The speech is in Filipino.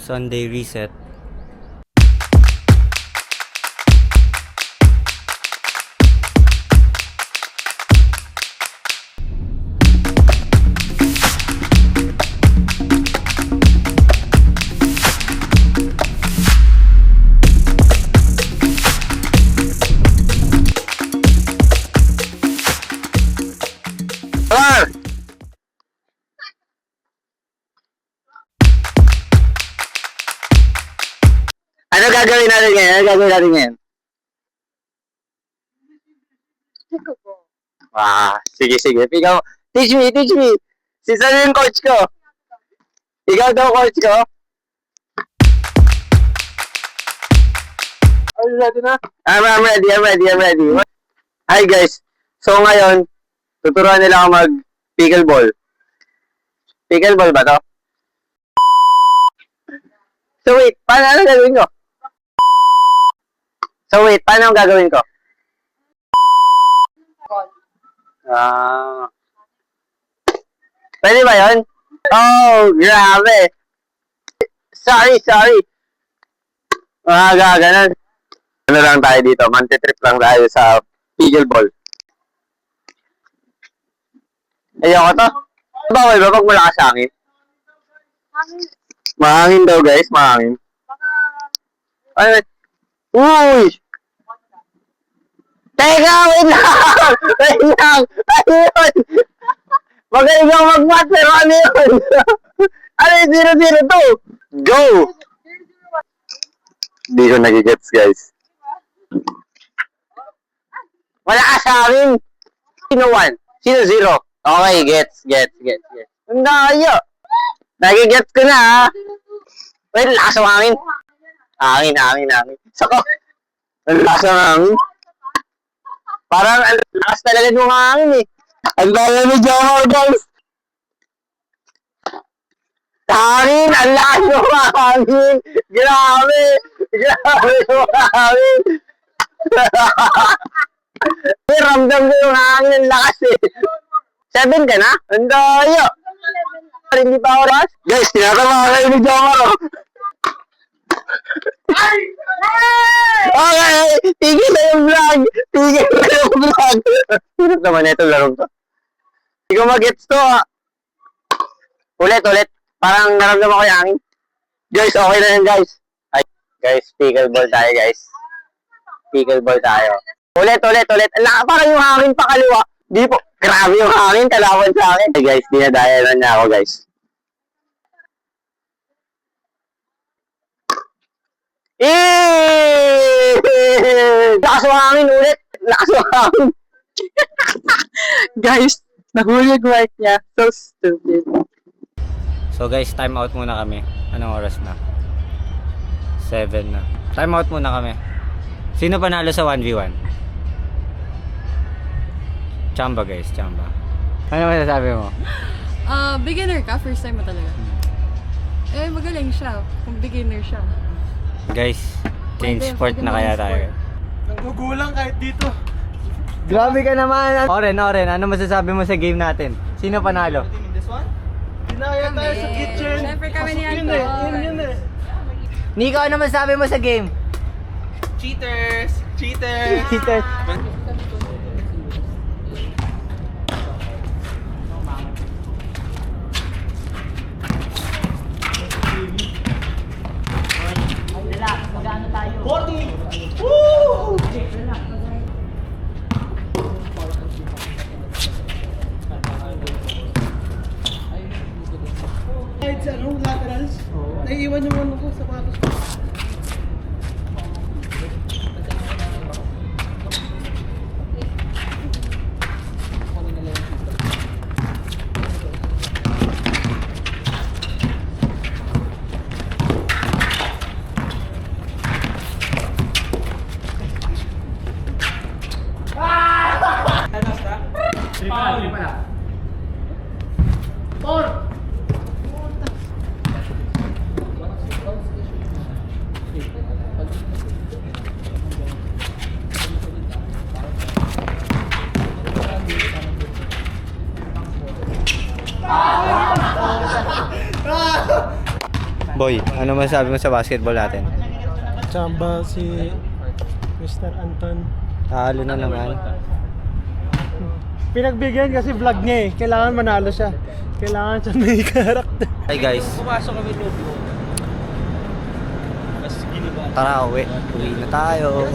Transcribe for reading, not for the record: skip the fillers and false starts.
Sunday reset. Ano gagawin natin ngayon? Ano gagawin natin ngayon? Sige, sige. Ikaw, teach me, teach me. Si saan yung coach ko? Ikaw daw coach ko? Are you ready na? I'm ready. Hi guys. So ngayon, tuturuan nila ako mag pickleball. Pickleball ba to? So wait, paano gagawin ko? Paano ang gagawin ko? Pwede ba yun? Oh, grabe. Sorry. Ganun. Ano lang tayo dito? Mantitrip lang tayo sa pickleball. Ayoko to. Bawal ba pag malakas sa hangin? Mahangin daw guys, mahangin. Ay, uy! Teka, wait lang! Ayun! Magaling kang mag-mat, pero ano yun? Ano yung 0-0-2? Go! Hindi ko nagigets, guys. Wala ka sa amin! Sino 1? Sino 0? Okay, gets. Ang dayo! Nagigets ko na, ha? Wait, lakas ang hangin. Hangin. Sako! Ang lakas ang hangin. Parang ang lakas talaga ng hangin, eh. Ang daya ni Johor, guys. Hangin! Ang lakas ng hangin! Grabe yung hangin! Ramdam ko yung hangin, ang lakas, eh. 7 ka na? Ang dayo! Hindi pa ako ras? Guys, tinatawa kayo ni Johor, oh. Okay, tigil na yung vlog. Hirap naman na itong larong to. Hindi ko mag-gets to, ha. Ulit. Parang naramdaman ko yung hangin. Guys, okay na yan, guys. Ay, guys, pickleball tayo, guys. Pickleball tayo. Ulit. Parang yung hangin pa kaliwa. Di po, grabe yung hangin, kalaban sa akin. Hey, guys, dinadaya na niya ako, guys. Lakas ng hangin ulit. Lakas ng hangin. Guys, nahuli yung work niya. So stupid. So guys, time out muna kami. Anong oras na? 7 na. Time out muna kami. Sino panalo sa 1v1? Chamba guys, chamba. Ano masasabi mo? Beginner ka, first time mo talaga. Eh, magaling siya. Kung beginner siya. Guys, change sport na kaya tayo. Nagugulang kahit dito. Grabe ka naman. Oren, ano masasabi mo sa game natin? Sino panalo? This one? Dinaya tayo sa kitchen. Siyempre kami ni Pasok Anton. yun eh. Nico, ano masasabi mo sa game? Cheaters! Cheater. Kahit sa laterals, naiiwan yung ano ko, sapatos ko. Boy, ano masasabi mo sa basketball natin? Chamba si Mr. Anton. Talo na naman. Pinagbigyan kasi vlog niya eh. Kailangan manalo siya. Kailangan siya may karakter. Hi guys. Tara, uwi. Uwi na tayo.